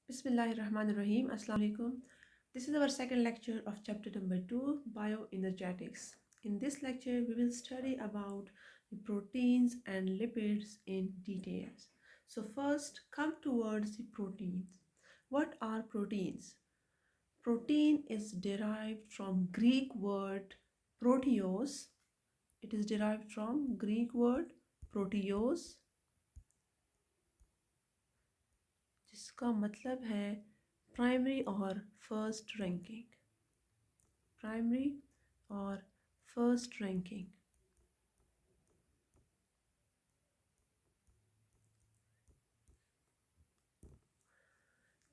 Bismillahirrahmanirrahim. Assalamu alaikum. This is our second lecture of chapter number 2, bioenergetics. In this lecture, we will study about the proteins and lipids in details. So first, come towards the proteins. What are proteins? Protein is derived from Greek word proteos. It is derived from Greek word proteos, जिसका मतलब है primary और first ranking. Primary और first ranking.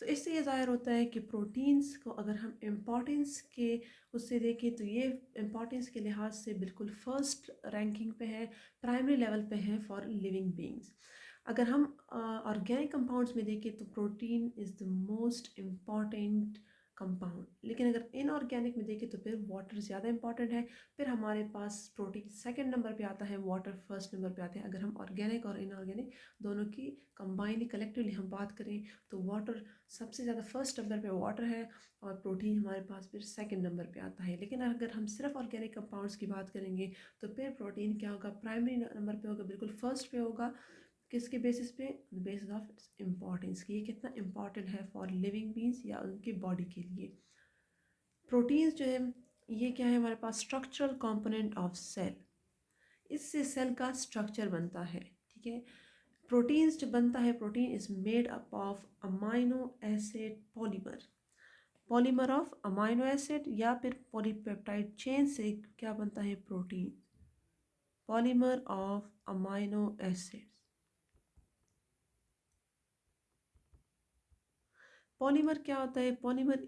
तो इससे ये ज़ाहिर होता है कि प्रोटीन्स को अगर हम इम्पॉर्टेंस के उससे देखें तो ये इम्पॉर्टेंस के लिहाज से बिल्कुल फर्स्ट रैंकिंग पे है, प्राइमरी लेवल पे है फॉर लिविंग बींग्स। अगर हम ऑर्गेनिक कंपाउंड्स में देखें तो protein is the most important compound, लेकिन अगर इनऑर्गेनिक में देखें तो फिर वाटर ज़्यादा इंपॉर्टेंट है। फिर हमारे पास प्रोटीन सेकंड नंबर पे आता है, वाटर फर्स्ट नंबर पे आते हैं। अगर हम ऑर्गेनिक और इनऑर्गेनिक दोनों की कंबाइनली कलेक्टिवली हम बात करें तो वाटर सबसे ज़्यादा फर्स्ट नंबर पे वाटर है और प्रोटीन हमारे पास फिर सेकंड नंबर पे आता है। लेकिन अगर हम सिर्फ ऑर्गेनिक कंपाउंड्स की बात करेंगे तो फिर प्रोटीन क्या होगा, प्राइमरी नंबर पे होगा, बिल्कुल फर्स्ट पे होगा। किसके बेसिस पे? बेसिस ऑफ इट्स इम्पॉर्टेंस की, ये कितना इंपॉर्टेंट है फॉर लिविंग बींग्स या उनकी बॉडी के लिए। प्रोटीन्स जो है ये क्या है, हमारे पास स्ट्रक्चरल कंपोनेंट ऑफ सेल। इससे सेल का स्ट्रक्चर बनता है। ठीक है, प्रोटीन्स जो बनता है, protein is made up of amino acid polymer. Polymer of amino acid या फिर पॉलीपेप्टाइड चेन से क्या बनता है, protein. Polymer of amino acid. Polymer क्या होता है? पॉलीमर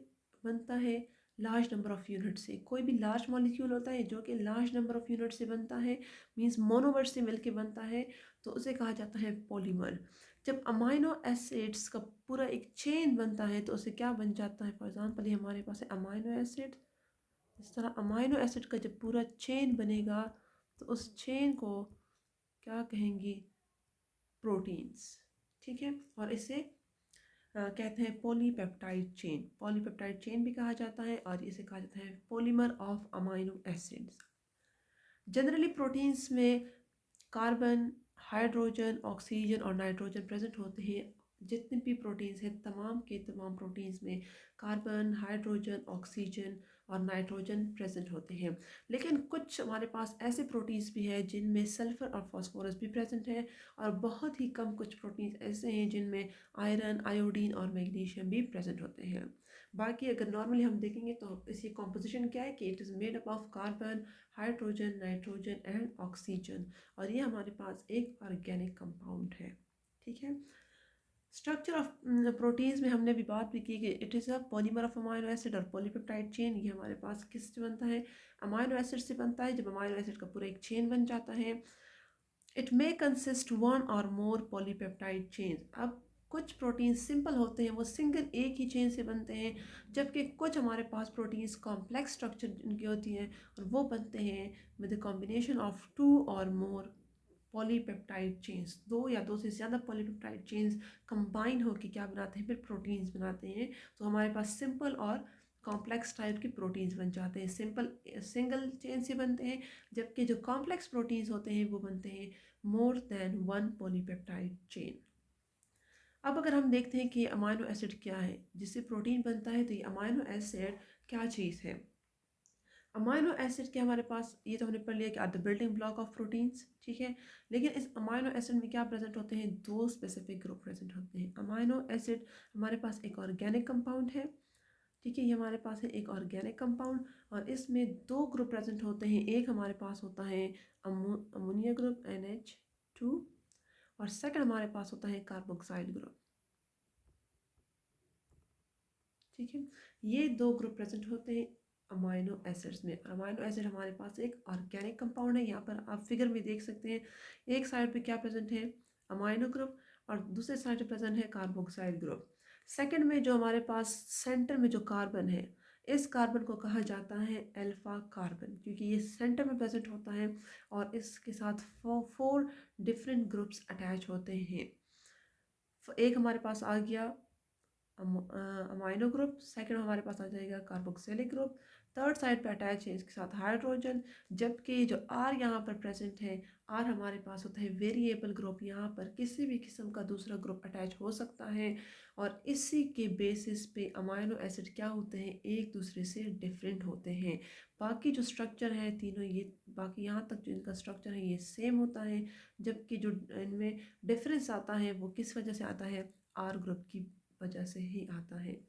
बनता है लार्ज नंबर ऑफ यूनिट से। कोई भी लार्ज मॉलिक्यूल होता है जो कि लार्ज नंबर ऑफ यूनिट से बनता है, मींस मोनोमर से मिलके बनता है, तो उसे कहा जाता है पॉलीमर। जब अमाइनो एसिड्स का पूरा एक चेन बनता है तो उसे क्या बन जाता है? फॉर एग्जांपल ये हमारे पास है अमाइनो एसिड। इस तरह अमाइनो एसिड का जब पूरा चेन बनेगा तो उस चेन को क्या कहेंगे? प्रोटीन्स। ठीक है, और इसे कहते हैं पॉलीपेप्टाइड चेन। पॉलीपेप्टाइड चेन भी कहा जाता है और इसे कहा जाता है polymer of amino acids. Generally proteins में कार्बन, हाइड्रोजन, ऑक्सीजन और नाइट्रोजन प्रेजेंट होते हैं। जितने भी प्रोटीन्स हैं तमाम के तमाम प्रोटीन्स में कार्बन, हाइड्रोजन, ऑक्सीजन और नाइट्रोजन प्रेजेंट होते हैं। लेकिन कुछ हमारे पास ऐसे प्रोटीन्स भी हैं जिनमें सल्फर और फास्फोरस भी प्रेजेंट है, और बहुत ही कम कुछ प्रोटीन्स ऐसे हैं जिनमें आयरन, आयोडीन और मैग्नीशियम भी प्रेजेंट होते हैं। बाकी अगर नॉर्मली हम देखेंगे तो इसकी कॉम्पोजिशन क्या है कि it is made up of carbon, hydrogen, nitrogen and oxygen, और ये हमारे पास एक ऑर्गेनिक कंपाउंड है। ठीक है, स्ट्रक्चर ऑफ प्रोटीन्स में हमने भी बात भी की कि it is a polymer of amino acid और पॉलीपेप्टाइड चेन। ये हमारे पास किस से बनता है? अमाइनो एसिड से बनता है। जब अमाइनो एसिड का पूरा एक चेन बन जाता है, इट मे कंसिस्ट वन और मोर पॉलीपेप्टाइड चेन। अब कुछ प्रोटीन सिंपल होते हैं, वो सिंगल एक ही चेन से बनते हैं, जबकि कुछ हमारे पास प्रोटीन्स कॉम्प्लेक्स स्ट्रक्चर जिनकी होती हैं और वो बनते हैं with the combination of two or more polypeptide chains. दो या दो से ज़्यादा पॉलीपेप्टाइड चेन्स कंबाइन होकर क्या बनाते हैं? फिर प्रोटीन्स बनाते हैं। तो हमारे पास सिंपल और कॉम्प्लेक्स टाइप के प्रोटीन्स बन जाते हैं। सिंपल सिंगल चेन से बनते हैं, जबकि जो कॉम्प्लेक्स प्रोटीन्स होते हैं वो बनते हैं more than one polypeptide chain. अब अगर हम देखते हैं कि अमाइनो एसिड क्या है जिससे प्रोटीन बनता है, तो ये अमाइनो एसिड क्या चीज़ है? अमाइनो एसिड के हमारे पास ये तो हमने पढ़ लिया कि are the building block of proteins. ठीक है, लेकिन इस अमाइनो एसिड में क्या प्रेजेंट होते हैं? दो स्पेसिफिक ग्रुप प्रेजेंट होते हैं। अमाइनो एसिड हमारे पास एक ऑर्गेनिक कंपाउंड है। ठीक है, ये हमारे पास है एक ऑर्गेनिक कंपाउंड और इसमें दो ग्रुप प्रेजेंट होते हैं। एक हमारे पास होता है अमोनिया ग्रुप NH2, और सेकंड हमारे पास होता है कार्बोक्साइल ग्रुप। ठीक है, ये दो ग्रुप प्रेजेंट होते हैं अमाइनो एसिड्स में। अमाइनो एसिड हमारे पास एक ऑर्गेनिक कंपाउंड है। यहाँ पर आप फिगर में देख सकते हैं, एक साइड पे क्या प्रेजेंट है? अमाइनो ग्रुप, और दूसरे साइड पे प्रेजेंट है कार्बोक्साइल ग्रुप। सेकंड में जो हमारे पास सेंटर में जो कार्बन है, इस कार्बन को कहा जाता है अल्फा कार्बन, क्योंकि ये सेंटर में प्रेजेंट होता है और इसके साथ फोर डिफरेंट ग्रुप्स अटैच होते हैं। एक हमारे पास आ गया अमाइनो ग्रुप, सेकंड हमारे पास आ जाएगा कार्बोक्सिलिक ग्रुप, थर्ड साइड पे अटैच है इसके साथ हाइड्रोजन, जबकि जो आर यहाँ पर प्रेजेंट है, आर हमारे पास होता है वेरिएबल ग्रुप, यहाँ पर किसी भी किस्म का दूसरा ग्रुप अटैच हो सकता है और इसी के बेसिस पे अमाइनो एसिड क्या होते हैं, एक दूसरे से डिफरेंट होते हैं। बाकी जो स्ट्रक्चर है तीनों ये, बाकी यहाँ तक जो इनका स्ट्रक्चर है ये सेम होता है, जबकि जो इनमें डिफरेंस आता है वो किस वजह से आता है, आर ग्रुप की वजह से ही आता है।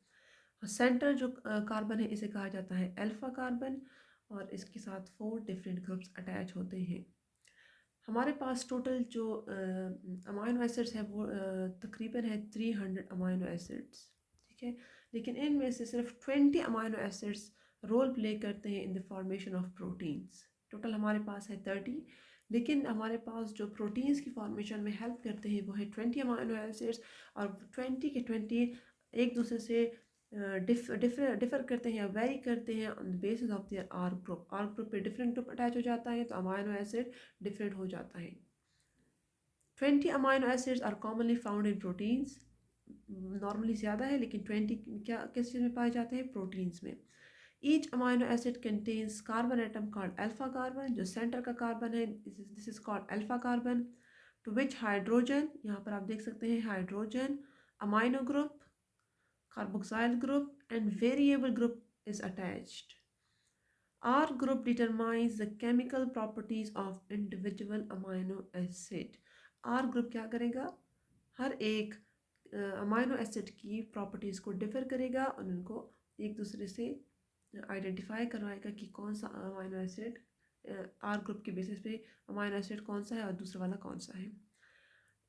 सेंटर जो कार्बन है इसे कहा जाता है अल्फा कार्बन और इसके साथ 4 डिफरेंट ग्रुप्स अटैच होते हैं। हमारे पास टोटल जो अमाइनो एसिड्स है वो तकरीबन है 300 अमाइनो एसिड्स, ठीक है, लेकिन इनमें से सिर्फ 20 अमाइनो एसिड्स रोल प्ले करते हैं in the formation of proteins. Total हमारे पास है 30, लेकिन हमारे पास जो प्रोटीन्स की फॉर्मेशन में हेल्प करते हैं वो है 20 अमाइनो एसिड्स, और 20 के 20 एक दूसरे से डिफर करते हैं या वेरी करते हैं on the basis of their R group. R group पे डिफरेंट ग्रुप अटैच हो जाता है तो अमाइनो एसिड डिफरेंट हो जाता है। 20 amino acids are commonly found in proteins, normally ज़्यादा है लेकिन 20 क्या किस चीज़ में पाए जाते हैं, प्रोटीन्स में। Each amino acid contains carbon atom called alpha carbon, जो सेंटर का कार्बन है this is called alpha carbon, to which hydrogen, यहाँ पर आप देख सकते हैं hydrogen, amino group, carboxyl group and variable group is attached. R group determines the chemical properties of individual amino acid. R group क्या करेगा, हर एक अमाइनो एसिड की प्रॉपर्टीज़ को डिफर करेगा और उनको एक दूसरे से आइडेंटिफाई करवाएगा कि कौन सा अमाइनो एसिड आर ग्रुप के बेसिस पे अमाइनो एसिड कौन सा है और दूसरा वाला कौन सा है।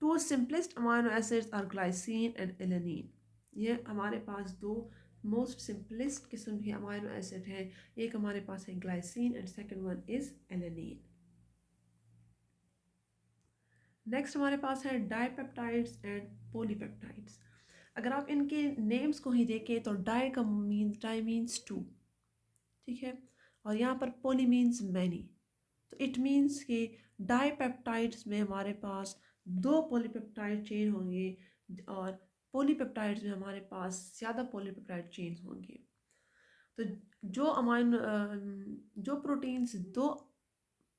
Two simplest amino acids are glycine and alanine. ये हमारे पास दो मोस्ट सिंपलेस्ट किस्म के अमाइनो एसिड हैं, एक हमारे पास है glycine and second one is alanine. Next हमारे पास है डाइपेप्टाइड्स एंड पॉलीपेप्टाइड्स। अगर आप इनके नेम्स को ही देखें तो डाई मीन्स टू, ठीक है, और यहाँ पर पॉली मीन्स मैनी, तो इट मीन्स कि डाइपेप्टाइड्स में हमारे पास 2 पॉलीपेप्टाइड चेन होंगे और पॉलीपेप्टाइड्स में हमारे पास ज़्यादा पॉलीपेप्टाइड चेन होंगे। तो जो प्रोटीन्स 2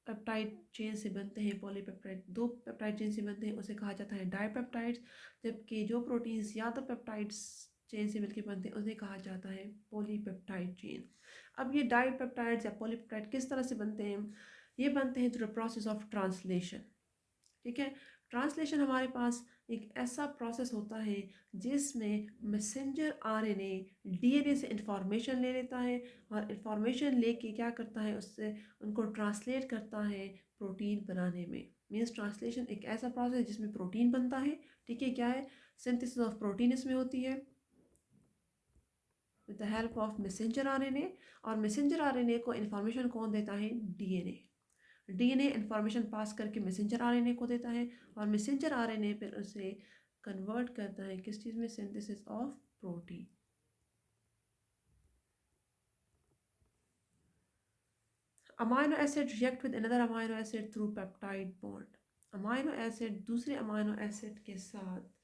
पेप्टाइड चेन से बनते हैं, पॉलीपेप्टाइड 2 पेप्टाइड चेन से बनते हैं, उसे कहा जाता है डाइपेप्टाइड्स, जबकि जो प्रोटीन ज़्यादा पेप्टाइड्स चेन से मिलकर बनते हैं उसे कहा जाता है पॉलीपेप्टाइड चेन। अब ये डाइपेप्टाइड्स या पॉलीपेप्टाइड किस तरह से बनते हैं, ये बनते हैं through the process of translation, ठीक है। ट्रांसलेशन हमारे पास एक ऐसा प्रोसेस होता है जिसमें मैसेंजर आरएनए डीएनए से इंफॉर्मेशन ले लेता है और इंफॉर्मेशन लेके क्या करता है, उससे उनको ट्रांसलेट करता है प्रोटीन बनाने में। मीन्स ट्रांसलेशन एक ऐसा प्रोसेस जिसमें प्रोटीन बनता है, ठीक है, क्या है, सिंथेसिस ऑफ प्रोटीन इसमें होती है with the help of messenger RNA, और मैसेंजर आरएनए को इंफॉर्मेशन कौन देता है, डीएनए। डीएनए इंफॉर्मेशन पास करके मैसेंजर आरएनए को देता है और मैसेंजर आरएनए फिर उसे कन्वर्ट करता है किस चीज़ में, synthesis of protein. Amino acid react with another amino acid through peptide bond. Amino acid दूसरे अमाइनो एसिड के साथ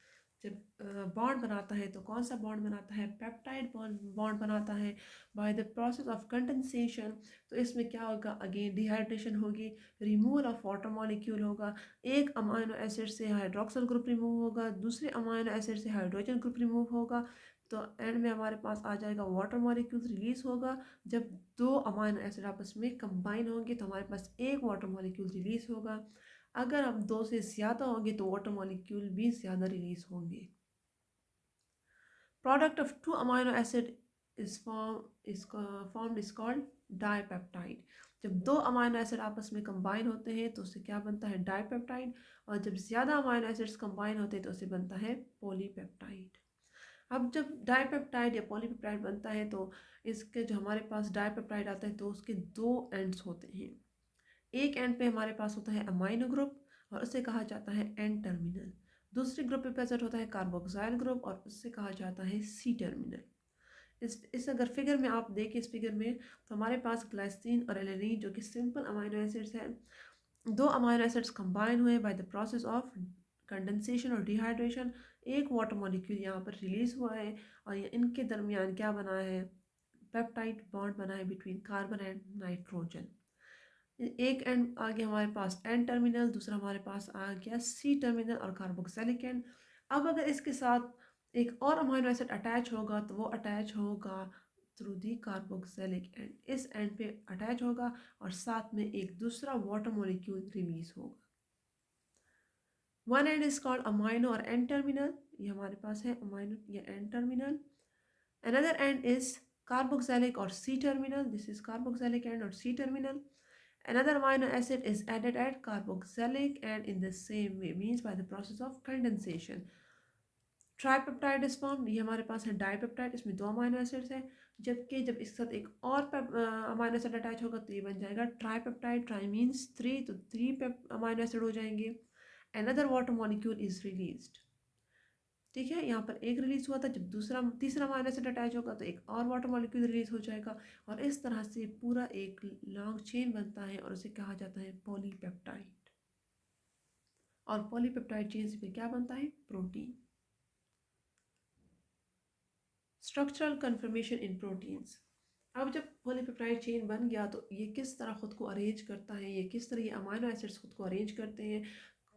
जब बॉन्ड बनाता है तो कौन सा बॉन्ड बनाता है, पेप्टाइड बॉन्ड बनाता है by the process of condensation. तो इसमें क्या होगा, अगेन डिहाइड्रेशन होगी, रिमूवल ऑफ वाटर मॉलिक्यूल होगा, एक अमाइनो एसिड से हाइड्रोक्सिल ग्रुप रिमूव होगा, दूसरे अमाइनो एसिड से हाइड्रोजन ग्रुप रिमूव होगा, तो एंड में हमारे पास आ जाएगा वाटर मॉलिक्यूल रिलीज होगा। जब 2 अमाइनो एसिड आपस में कंबाइन होंगे तो हमारे पास एक वाटर मॉलिक्यूल रिलीज होगा, अगर हम 2 से ज़्यादा होंगे तो वाटर मॉलिक्यूल भी ज़्यादा रिलीज होंगे। Product of 2 amino acid formed is called dipeptide. जब 2 अमाइनो एसिड आपस में कंबाइन होते हैं तो उससे क्या बनता है, डाइपेप्टाइड, और जब ज़्यादा अमाइनो एसिड्स कंबाइन होते हैं तो उससे बनता है पॉलीपेप्टाइड। अब जब डाइपेप्टाइड या पॉलीपेप्टाइड बनता है तो इसके जो हमारे पास डाइपेप्टाइड आता है तो उसके 2 एंड्स होते हैं। एक एंड पे हमारे पास होता है अमाइनो ग्रुप और उसे कहा जाता है एन टर्मिनल, दूसरे ग्रुप पे प्रेजेंट होता है कार्बोक्सिल ग्रुप और उससे कहा जाता है सी टर्मिनल। इस अगर फिगर में आप देखें, इस फिगर में तो हमारे पास ग्लाइसिन और एलेनिन जो कि सिंपल अमाइनो एसिड्स हैं, 2 अमाइनो एसिड्स कंबाइन हुए by the process of condensation और डिहाइड्रेशन, एक वाटर मॉलिक्यूल यहाँ पर रिलीज हुआ है और ये इनके दरमियान क्या बना है, पेप्टाइड बॉन्ड बना है बिटवीन कार्बन एंड नाइट्रोजन। एक एंड आ गया हमारे पास एन टर्मिनल, दूसरा हमारे पास आ गया सी टर्मिनल और कार्बोक्सिलिक एंड। अब अगर इसके साथ एक और अमीनो एसिड अटैच होगा तो वो अटैच होगा थ्रू दी कार्बोक्सिलिक एंड, इस एंड पे अटैच होगा और साथ में एक दूसरा वाटर मॉलिक्यूल रिलीज होगा। One end is called amino और एन टर्मिनल, ये हमारे पास है अमाइनो या N terminal. Another end is carboxylic और C terminal, this is carboxylic end और C terminal. Another amino acid is added at carboxylic and in the same way, means by the process of condensation. Tripeptide is form, ये हमारे पास है dipeptide, इसमें दो amino acids हैं, जबकि जब इसके साथ एक और अमीनो एसिड अटैच होगा तो ये बन जाएगा ट्राइपेप्टाइड। ट्राई मीन्स थ्री, तो थ्री अमीनो एसिड हो जाएंगे। Another water molecule is released, ठीक है, यहाँ पर एक रिलीज हुआ था, जब दूसरा तीसरा अमीनो एसिड अटैच होगा तो एक और वाटर मॉलिक्यूल रिलीज हो जाएगा और इस तरह से पूरा एक लॉन्ग चेन बनता है और उसे कहा जाता है पॉलीपेप्टाइड। और पॉलीपेप्टाइड चेन से फिर क्या बनता है, प्रोटीन। स्ट्रक्चरल कन्फर्मेशन इन प्रोटीन्स। अब जब पॉलीपेप्टाइड चेन बन गया तो ये किस तरह खुद को अरेंज करता है, ये किस तरह ये अमीनो एसिड्स खुद को अरेंज करते हैं,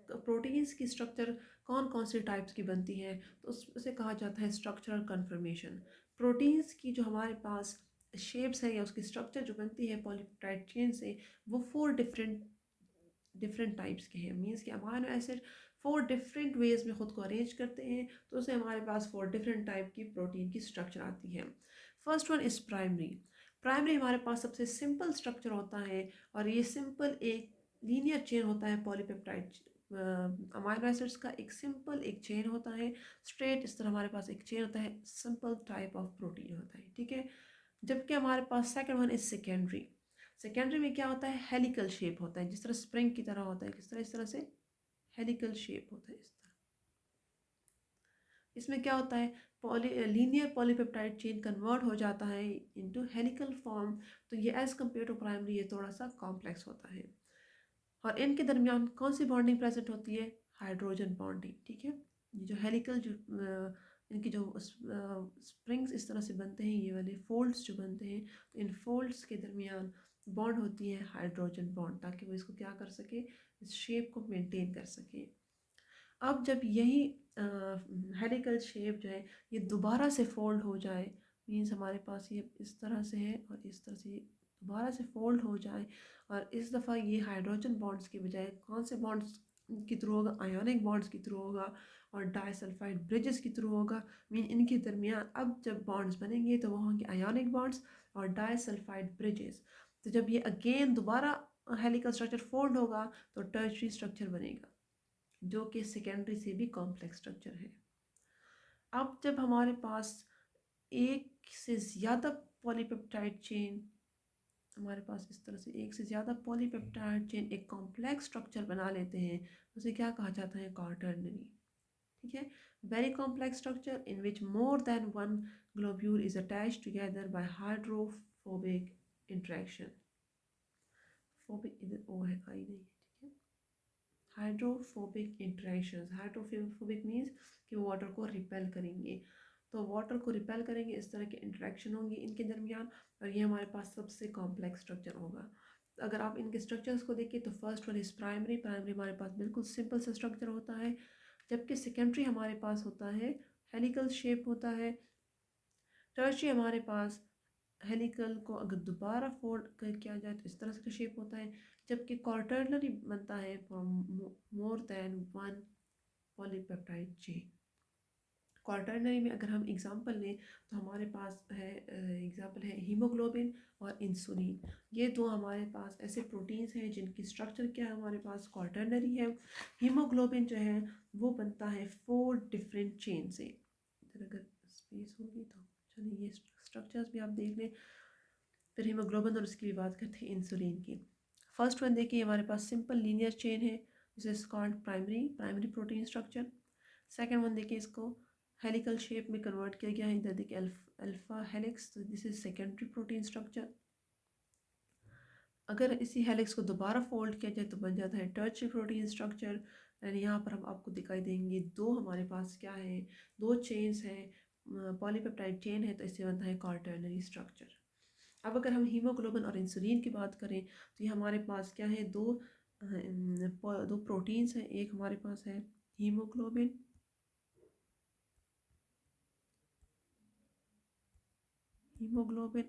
प्रोटीन्स की स्ट्रक्चर कौन कौन से टाइप्स की बनती है, तो उसे कहा जाता है स्ट्रक्चरल कन्फर्मेशन। प्रोटीन्स की जो हमारे पास शेप्स है या उसकी स्ट्रक्चर जो बनती है पॉलीपेप्टाइड चेन से, वो फोर डिफरेंट टाइप्स के हैं। मीन्स कि amino acid four different ways में ख़ुद को अरेंज करते हैं, तो उसे हमारे पास फोर डिफरेंट टाइप की प्रोटीन की स्ट्रक्चर आती है। First one is primary. Primary हमारे पास सबसे सिंपल स्ट्रक्चर होता है और ये सिंपल एक लीनियर चेन होता है पॉलीपेप्टाइड अमीनो एसिड्स का, एक सिंपल एक चेन होता है स्ट्रेट, इस तरह हमारे पास एक चेन होता है, सिंपल टाइप ऑफ प्रोटीन होता है, ठीक है। जबकि हमारे पास second one is secondary. Secondary में क्या होता है, हेलिकल शेप होता है, जिस तरह स्प्रिंग की तरह होता है, किस तरह, इस तरह से हेलिकल शेप होता है इस तरह। इसमें क्या होता है, लीनियर पॉलीपेप्टाइड चेन कन्वर्ट हो जाता है इनटू हेलिकल फॉर्म, तो ये एज कम्पेयर टू प्राइमरी ये थोड़ा सा कॉम्प्लेक्स होता है। और इनके दरमियान कौन सी बॉन्डिंग प्रेजेंट होती है, हाइड्रोजन बॉन्डिंग, ठीक है। ये जो हेलिकल जो इनकी जो स्प्रिंग्स इस तरह से बनते हैं, ये वाले फोल्ड्स जो बनते हैं, तो इन फोल्ड्स के दरमियान बॉन्ड होती है हाइड्रोजन बॉन्ड, ताकि वो इसको क्या कर सके, इस शेप को मेंटेन कर सके। अब जब यही हेलिकल शेप जो है ये दोबारा से फोल्ड हो जाए, मीन्स हमारे पास ये इस तरह से है और इस तरह से दोबारा से फोल्ड हो जाए, और इस दफ़ा ये हाइड्रोजन बॉन्ड्स के बजाय कौन से बॉन्ड्स के थ्रू होगा, आयोनिक बॉन्ड्स के थ्रू होगा और डाइसल्फाइड ब्रिजेस के थ्रू होगा। मीन इनके दरमियान अब जब बॉन्ड्स बनेंगे तो वो होंगे आयोनिक बॉन्ड्स और डाइसल्फाइड ब्रिजेस। तो जब ये अगेन दोबारा हेलिकल स्ट्रक्चर फोल्ड होगा तो टर्शरी स्ट्रक्चर बनेगा, जो कि सेकेंडरी से भी कॉम्प्लेक्स स्ट्रक्चर है। अब जब हमारे पास एक से ज़्यादा पॉलीपेप्टाइड चेन, हमारे पास इस तरह से एक से ज़्यादा पॉलीपेप्टाइड चेन एक कॉम्प्लेक्स स्ट्रक्चर बना लेते हैं, उसे क्या कहा जाता है, क्वार्टरनरी, ठीक है। Very complex structure in which more than one globule is attached together by hydrophobic interaction. Phobic इधर ओ है, आई नहीं है, ठीक है। हाइड्रोफोबिक इंट्रैक्शंस, हाइड्रोफोबिक मीन्स कि वो वाटर को रिपेल करेंगे, तो वाटर को रिपेल करेंगे, इस तरह के इंट्रैक्शन होंगी इनके दरमियान, और ये हमारे पास सबसे कॉम्प्लेक्स स्ट्रक्चर होगा। अगर आप इनके स्ट्रक्चर्स को देखिए तो first one is primary. Primary हमारे पास बिल्कुल सिंपल सा स्ट्रक्चर होता है, जबकि सेकेंडरी हमारे पास होता है हेलिकल शेप होता है। टर्शरी हमारे पास हेलिकल को अगर दोबारा फोल्ड किया जाए तो इस तरह से शेप होता है, जबकि क्वार्टरनरी बनता है from more than one polypeptide chain. Quaternary में अगर हम एग्जांपल लें तो हमारे पास है एग्जांपल है हीमोग्लोबिन और इंसुलिन। ये दो हमारे पास ऐसे प्रोटीन्स हैं जिनकी स्ट्रक्चर क्या है, हमारे पास क्वार्टरनरी है। हीमोग्लोबिन जो है वो बनता है 4 डिफरेंट चेन से। इधर अगर स्पेस होगी तो चलिए ये स्ट्रक्चर्स भी आप देख लें। फिर हीमोग्लोबिन और उसकी भी बात करते हैं इंसुलिन की। फर्स्ट वन देखिए हमारे पास सिंपल लीनियर चेन है, this is called primary protein structure. Second one देखिए इसको हेलिकल शेप में कन्वर्ट किया गया है, इधर देखिए अल्फा हेलिक्स, तो this is secondary protein structure. अगर इसी हेलिक्स को दोबारा फोल्ड किया जाए तो बन जाता है टर्शरी प्रोटीन स्ट्रक्चर, एंड यहाँ पर हम आपको दिखाई देंगे दो हमारे पास क्या है, दो चेन्स हैं, पॉलीपेप्टाइड चेन है, तो इससे बनता है क्वार्टरनरी स्ट्रक्चर। अब अगर हम हीमोग्लोबिन और इंसुलिन की बात करें तो ये हमारे पास क्या है, दो प्रोटीन्स हैं। एक हमारे पास है हीमोग्लोबिन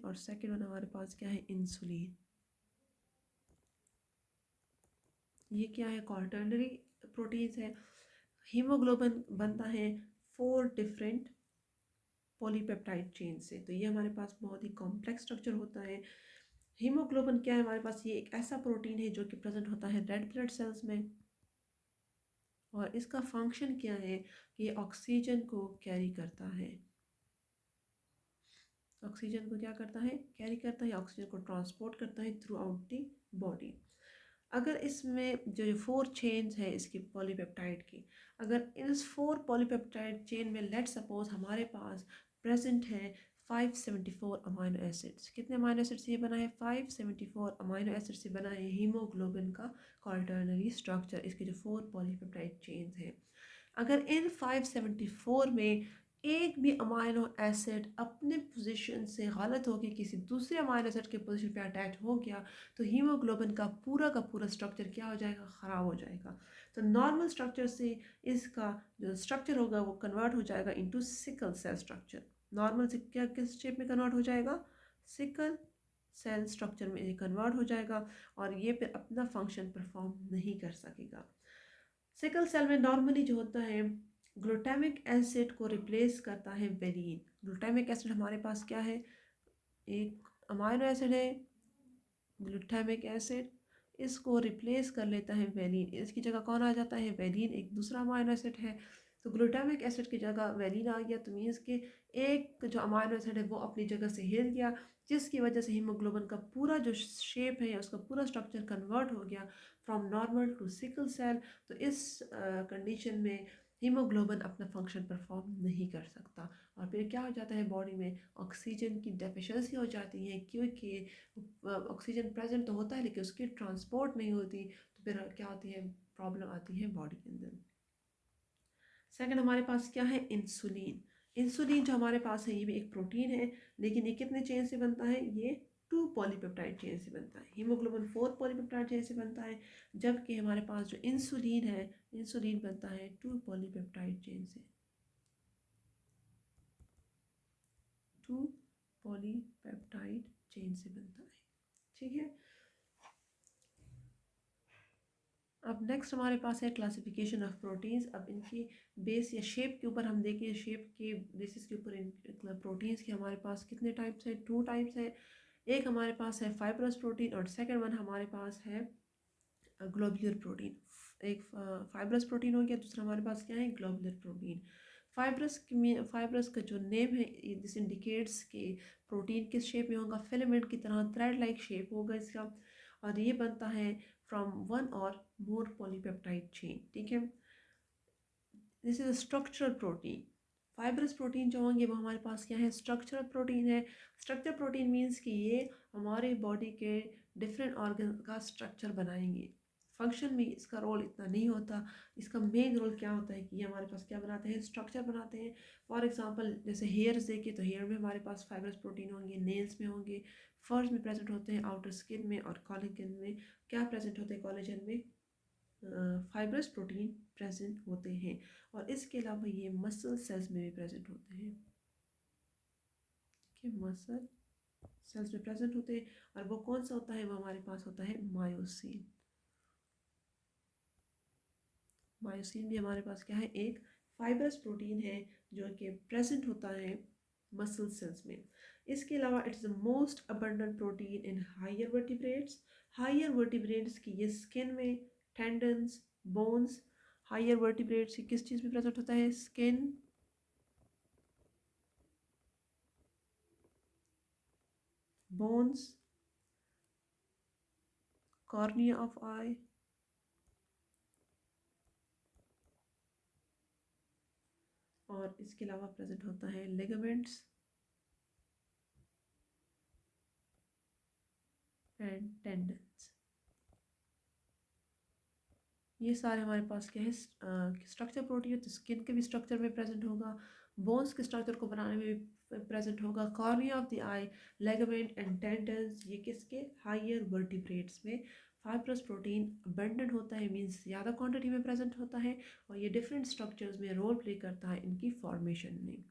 और सेकेंड वन हमारे पास क्या है, इंसुलिन। ये क्या है, क्वार्टरनरी प्रोटीन्स है। हीमोग्लोबिन बनता है 4 डिफरेंट पॉलीपेप्टाइड चेन से, तो ये हमारे पास बहुत ही कॉम्प्लेक्स स्ट्रक्चर होता है। हीमोग्लोबिन क्या है हमारे पास, ये एक ऐसा प्रोटीन है जो कि प्रेजेंट होता है रेड ब्लड सेल्स में, और इसका फंक्शन क्या है कि ये ऑक्सीजन को कैरी करता है। ऑक्सीजन को क्या करता है, कैरी करता है, ऑक्सीजन को ट्रांसपोर्ट करता है थ्रू आउट द बॉडी। अगर इसमें जो 4 चेन्स है इसकी पॉलीपेप्टाइड की, अगर इस 4 पॉलीपेप्टाइड चेन में लेट सपोज हमारे पास प्रेजेंट है 574 अमाइनो एसिड्स। कितने अमाइनो एसिड से ये बना है, 574 अमाइनो एसिड से बना है हीमोग्लोबिन का क्वार्टरनरी स्ट्रक्चर, इसके जो 4 पॉलीपेप्टाइड चेन्स हैं। अगर इन 574 में एक भी अमाइनो एसिड अपने पोजीशन से गलत होकर किसी दूसरे अमाइनो एसिड के पोजीशन पे अटैच हो गया तो हीमोग्लोबिन का पूरा स्ट्रक्चर क्या हो जाएगा, ख़राब हो जाएगा। तो नॉर्मल स्ट्रक्चर से इसका जो स्ट्रक्चर होगा वो कन्वर्ट हो जाएगा into sickle cell structure. Normal से क्या किस शेप में कन्वर्ट हो जाएगा, सिकल सेल स्ट्रक्चर में ये कन्वर्ट हो जाएगा, और ये फिर अपना फंक्शन परफॉर्म नहीं कर सकेगा। सिकल सेल में नॉर्मली जो होता है ग्लूटामिक एसिड को रिप्लेस करता है वेलिन। ग्लूटामिक एसिड हमारे पास क्या है, एक अमाइनो एसिड है ग्लूटामिक एसिड, इसको रिप्लेस कर लेता है वेलिन। इसकी जगह कौन आ जाता है, वेलिन, एक दूसरा अमाइनो एसिड है। तो ग्लूटामिक एसिड की जगह वेलिन आ गया, तो मीन्स कि एक जो अमाइनो एसिड है वो अपनी जगह से हिल गया, जिसकी वजह से हीमोग्लोबिन का पूरा जो शेप है उसका पूरा स्ट्रक्चर कन्वर्ट हो गया from normal to sickle cell. तो इस कंडीशन में हीमोग्लोबिन अपना फंक्शन परफॉर्म नहीं कर सकता, और फिर क्या हो जाता है, बॉडी में ऑक्सीजन की डेफिशिएंसी हो जाती है, क्योंकि ऑक्सीजन प्रेजेंट तो होता है लेकिन उसकी ट्रांसपोर्ट नहीं होती, तो फिर क्या होती है, प्रॉब्लम आती है बॉडी के अंदर। सेकंड हमारे पास क्या है, इंसुलिन। इंसुलिन जो हमारे पास है ये भी एक प्रोटीन है, लेकिन ये कितने चेन से बनता है, ये 2 पॉलीपेप्टाइड चेन से बनता है। हीमोग्लोबिन 4 पॉलीपेप्टाइड चेन से बनता है, जबकि हमारे पास जो इंसुलिन है, इंसुलिन बनता है 2 पॉलीपेप्टाइड चेन से, 2 पॉलीपेप्टाइड चेन से बनता है। ठीक है। अब नेक्स्ट हमारे पास है क्लासिफिकेशन ऑफ प्रोटीन्स। अब इनकी बेस या शेप के ऊपर हम देखें, शेप के बेसिस के ऊपर इन प्रोटीन्स के हमारे पास कितने टाइप्स हैं, 2 टाइप्स हैं। एक हमारे पास है फाइब्रस प्रोटीन और सेकंड वन हमारे पास है ग्लोबुलर प्रोटीन। एक फाइब्रस प्रोटीन हो गया, दूसरा हमारे पास क्या है, ग्लोबुलर प्रोटीन। फाइब्रस का जो नेम है दिस इंडिकेट्स कि प्रोटीन किस शेप में होगा, फिलामेंट की तरह थ्रेड लाइक शेप होगा इसका, और ये बनता है फ्रॉम 1 और मोर पॉलीपेप्टाइड चेन। ठीक है, this is structural protein. Fibrous protein जो होंगे वो हमारे पास क्या है, स्ट्रक्चरल प्रोटीन है। स्ट्रक्चर प्रोटीन मीन्स कि ये हमारे बॉडी के डिफरेंट ऑर्गन का स्ट्रक्चर बनाएंगे। फंक्शन में इसका रोल इतना नहीं होता, इसका मेन रोल क्या होता है कि ये हमारे पास क्या बनाते हैं, स्ट्रक्चर बनाते हैं। फॉर एग्जांपल जैसे हेयर्स देखें तो हेयर में हमारे पास फाइब्रस प्रोटीन होंगे, नेल्स में होंगे, फर्स में प्रेजेंट होते हैं, आउटर स्किन में, और कोलेजन में क्या प्रेजेंट होते हैं, कोलेजन में फाइब्रस प्रोटीन प्रेजेंट होते हैं। और इसके अलावा ये मसल सेल्स में भी प्रेजेंट होते हैं, कि मसल सेल्स में प्रेजेंट होते हैं, और वो कौन सा होता है, वो हमारे पास होता है मायोसिन। मायोसिन भी हमारे पास क्या है, एक फाइब्रस प्रोटीन है जो कि प्रेजेंट होता है मसल सेल्स में। इसके अलावा it's the most abundant protein in higher vertebrates. Higher vertebrates की ये स्किन में, टेंडन्स, बोन्स, हायर वर्टिब्रेट्स की किस चीज़ में प्रेजेंट होता है, स्किन, बोन्स, कॉर्निया ऑफ आई, और इसके अलावा प्रेजेंट होता है लिगामेंट्स एंड टेंडन्स। ये सारे हमारे पास क्या है, स्ट्रक्चर प्रोटीन है, तो स्किन के भी स्ट्रक्चर में प्रेजेंट होगा, बोन्स के स्ट्रक्चर को बनाने में भी प्रेजेंट होगा, cornea of the I, ligament and tendons, ये किसके, हायर वर्टिब्रेट्स में फाइब्रस प्रोटीन अबंडेंट होता है, मींस ज़्यादा क्वांटिटी में प्रेजेंट होता है, और ये डिफरेंट स्ट्रक्चर्स में रोल प्ले करता है इनकी फॉर्मेशन में।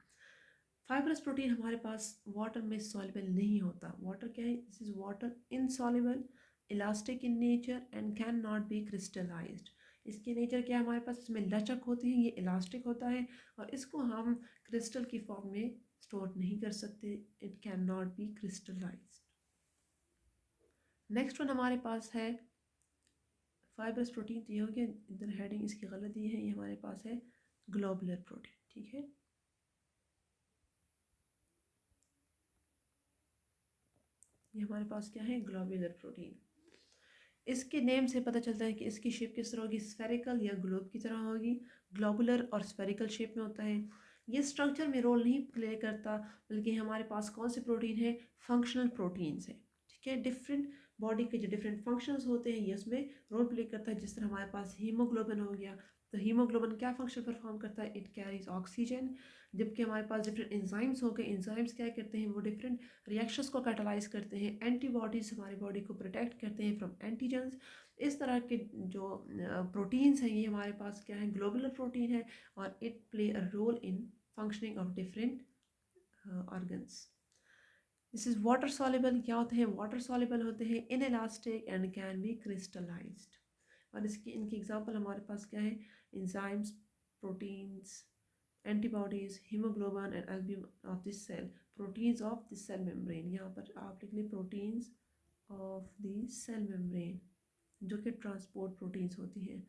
फाइब्रस प्रोटीन हमारे पास वाटर में सॉल्युबल नहीं होता, वाटर क्या है, this is water insoluble, elastic in nature and can not be crystallised. इसके नेचर क्या है, हमारे पास इसमें लचक होती है, ये इलास्टिक होता है, और इसको हम क्रिस्टल की फॉर्म में स्टोर नहीं कर सकते, it can not be crystallised. Next one हमारे पास है फाइब्रस प्रोटीन, तो ये हो गया, इधर हेडिंग इसकी गलत दी है, ये हमारे पास है ग्लोबुलर प्रोटीन, ठीक है। ये हमारे पास क्या है, ग्लोबुलर प्रोटीन। इसके नेम से पता चलता है कि इसकी शेप किस तरह होगी, स्फेरिकल या ग्लोब की तरह होगी, ग्लोबुलर और स्फेरिकल शेप में होता है। ये स्ट्रक्चर में रोल नहीं प्ले करता, बल्कि हमारे पास कौन से प्रोटीन है, फंक्शनल प्रोटीन्स है, ठीक है। डिफरेंट बॉडी के जो डिफरेंट फंक्शंस होते हैं ये उसमें रोल प्ले करता है। जिस तरह हमारे पास हीमोग्लोबिन हो गया, तो हीमोग्लोबिन क्या फंक्शन परफॉर्म करता है, इट कैरीज ऑक्सीजन। जबकि हमारे पास डिफरेंट एंजाइम्स हो गए, एंजाइम्स क्या करते हैं, वो डिफरेंट रिएक्शंस को कैटालाइज करते हैं, एंटीबॉडीज हमारी बॉडी को प्रोटेक्ट करते हैं फ्रॉम एंटीजेंस। इस तरह के जो प्रोटीन्स हैं ये हमारे पास क्या है, ग्लोबुलर प्रोटीन है, और it play a role in functioning of different organs. This is water soluble, क्या होते हैं, वाटर सॉल्युबल होते हैं, in elastic and can be crystallized. और इसकी इनकी एग्जांपल हमारे पास क्या है, enzymes, proteins, antibodies, hemoglobin and albumin of this cell, proteins of the cell membrane। यहाँ पर आप लिख लें proteins of the cell membrane, जो कि ट्रांसपोर्ट प्रोटीन्स होती हैं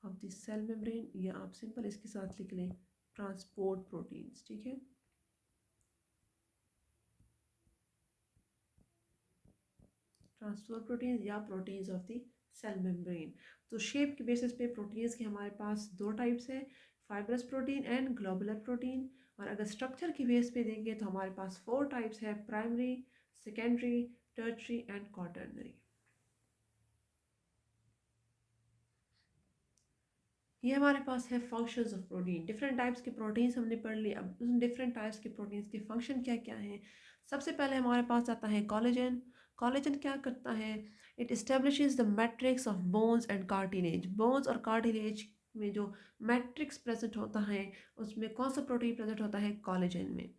of the cell membrane, या आप सिंपल इसके साथ लिख लें ट्रांसपोर्ट प्रोटीन्स, ठीक है। ट्रांसपोर्ट प्रोटीन्स या proteins of the cell membrane. तो शेप के बेसिस पे प्रोटीन्स के हमारे पास दो टाइप्स है, fibrous protein and globular protein. और अगर स्ट्रक्चर की बेस पे देंगे तो हमारे पास फोर टाइप्स है, primary, secondary, tertiary and quaternary. ये हमारे पास है functions of protein, different types के प्रोटीन्स हमने पढ़ लिए। अब उन डिफरेंट टाइप्स के प्रोटीन्स के फंक्शन क्या क्या हैं। सबसे पहले हमारे पास आता है कोलेजन। कोलेजन क्या करता है, it establishes the matrix of bones and cartilage. Bones और कार्टिलेज में जो मैट्रिक्स प्रेजेंट होता है उसमें कौन सा प्रोटीन प्रेजेंट होता है, कोलेजन में।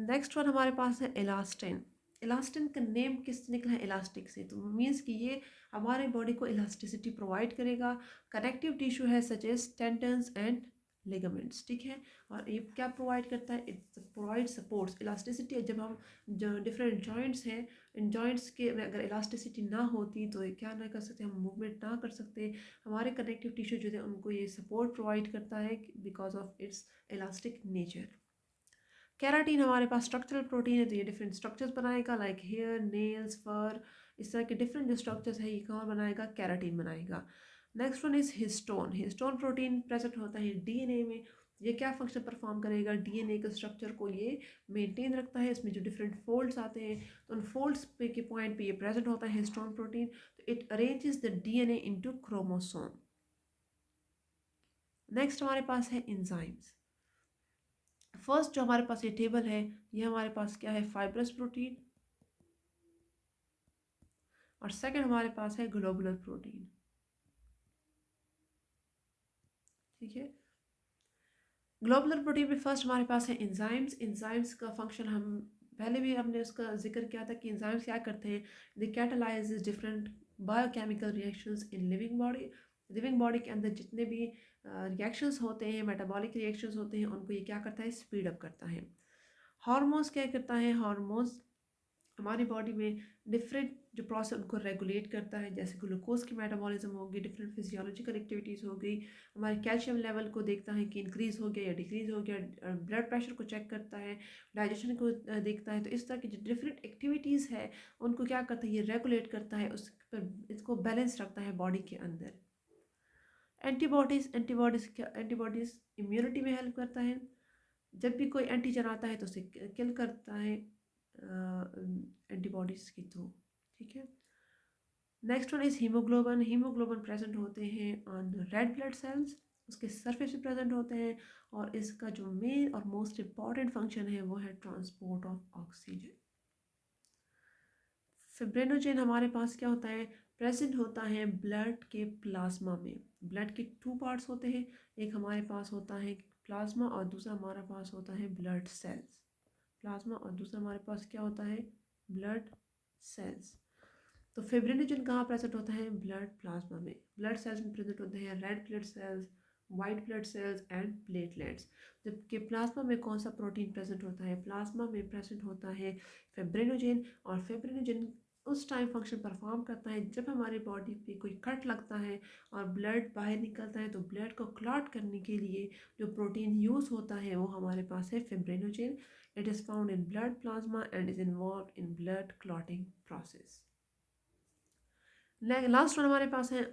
नेक्स्ट वन हमारे पास है इलास्टिन। इलास्टिन का नेम किस निकला है, इलास्टिक से, तो मीन्स कि ये हमारे बॉडी को इलास्टिसिटी प्रोवाइड करेगा। कनेक्टिव टिश्यू है such as tendons and ligaments, ठीक है। और ये क्या प्रोवाइड करता है, इट प्रोवाइड सपोर्ट्स इलास्टिसिटी। जब हम जो डिफरेंट जॉइंट्स हैं, इन जॉइंट्स के में अगर इलास्टिसिटी ना होती तो ये क्या ना कर सकते, हम मूवमेंट ना कर सकते। हमारे कनेक्टिव टिश्यू जो है उनको ये सपोर्ट प्रोवाइड करता है because of its elastic nature. Keratin हमारे पास स्ट्रक्चरल प्रोटीन है, तो ये डिफरेंट स्ट्रक्चर्स बनाएगा, लाइक हेयर, नेल्स, फर, इस तरह के डिफरेंट जो स्ट्रक्चर्स है ये कौन बनाएगा, केराटिन बनाएगा। Next one is histone. Histone protein present होता है डीएनए में। ये क्या फंक्शन परफॉर्म करेगा, डीएनए के स्ट्रक्चर को ये मेंटेन रखता है। इसमें जो डिफरेंट फोल्ड्स आते हैं तो उन फोल्ड्स पे के पॉइंट पे ये प्रेजेंट होता है हिस्टोन प्रोटीन, तो it arranges the DNA into chromosome. Next हमारे पास है एंजाइम्स। फर्स्ट जो हमारे पास ये टेबल है, ये हमारे पास क्या है, फाइब्रस प्रोटीन, और सेकंड हमारे पास है ग्लोबुलर प्रोटीन, ठीक है। ग्लोबुलर प्रोटीन में फर्स्ट हमारे पास है एंजाइम्स। एंजाइम्स का फंक्शन हम पहले भी हमने उसका जिक्र किया था कि एंजाइम्स क्या करते हैं, they catalyse different biochemical reactions in living body. Living body के अंदर जितने भी रिएक्शंस होते हैं, मेटाबॉलिक रिएक्शंस होते हैं, उनको ये क्या करता है, स्पीड अप करता है। हार्मोन्स क्या करता है, हार्मोन्स हमारी बॉडी में डिफरेंट जो प्रोसेस उनको रेगुलेट करता है, जैसे ग्लूकोज की मेटाबॉलिज्म होगी, डिफरेंट फिजियोलॉजिकल एक्टिविटीज़ हो गई, हमारे कैल्शियम लेवल को देखता है कि इंक्रीज़ हो गया या डिक्रीज़ हो गया, ब्लड प्रेशर को चेक करता है, डाइजेशन को देखता है। तो इस तरह की जो डिफरेंट एक्टिविटीज़ है उनको क्या करता है, ये रेगुलेट करता है, उस पर इसको बैलेंस रखता है बॉडी के अंदर। एंटीबॉडीज़ इम्यूनिटी में हेल्प करता है। जब भी कोई एंटीजन आता है तो उसे किल करता है एंटीबॉडीज़ के थ्रू, ठीक है। Next one is haemoglobin. Haemoglobin present होते हैं ऑन रेड ब्लड सेल्स, उसके सरफेस पे प्रेजेंट होते हैं, और इसका जो मेन और मोस्ट इम्पॉर्टेंट फंक्शन है वो है ट्रांसपोर्ट ऑफ ऑक्सीजन। फिब्रिनोजेन हमारे पास क्या होता है, प्रेजेंट होता है ब्लड के प्लाज्मा में। ब्लड के टू पार्ट्स होते हैं, एक हमारे पास होता है प्लाज्मा और दूसरा हमारे पास होता है ब्लड सेल्स। प्लाज्मा और दूसरा हमारे पास क्या होता है, ब्लड सेल्स। तो फिब्रिनोजन कहाँ प्रेजेंट होता है, ब्लड प्लाज्मा में। ब्लड सेल्स में प्रेजेंट होते हैं red blood cells, white blood cells and platelets. जबकि प्लाज्मा में कौन सा प्रोटीन प्रेजेंट होता है, प्लाज्मा में प्रेजेंट होता है फिब्रिनोजन। और फिब्रिनोजन उस टाइम फंक्शन परफॉर्म करता है जब हमारी बॉडी पे कोई कट लगता है और ब्लड बाहर निकलता है, तो ब्लड को क्लॉट करने के लिए जो प्रोटीन यूज़ होता है वो हमारे पास है fibrinogen. It is found in blood plasma and is involve in blood clotting process. Last one हमारे पास है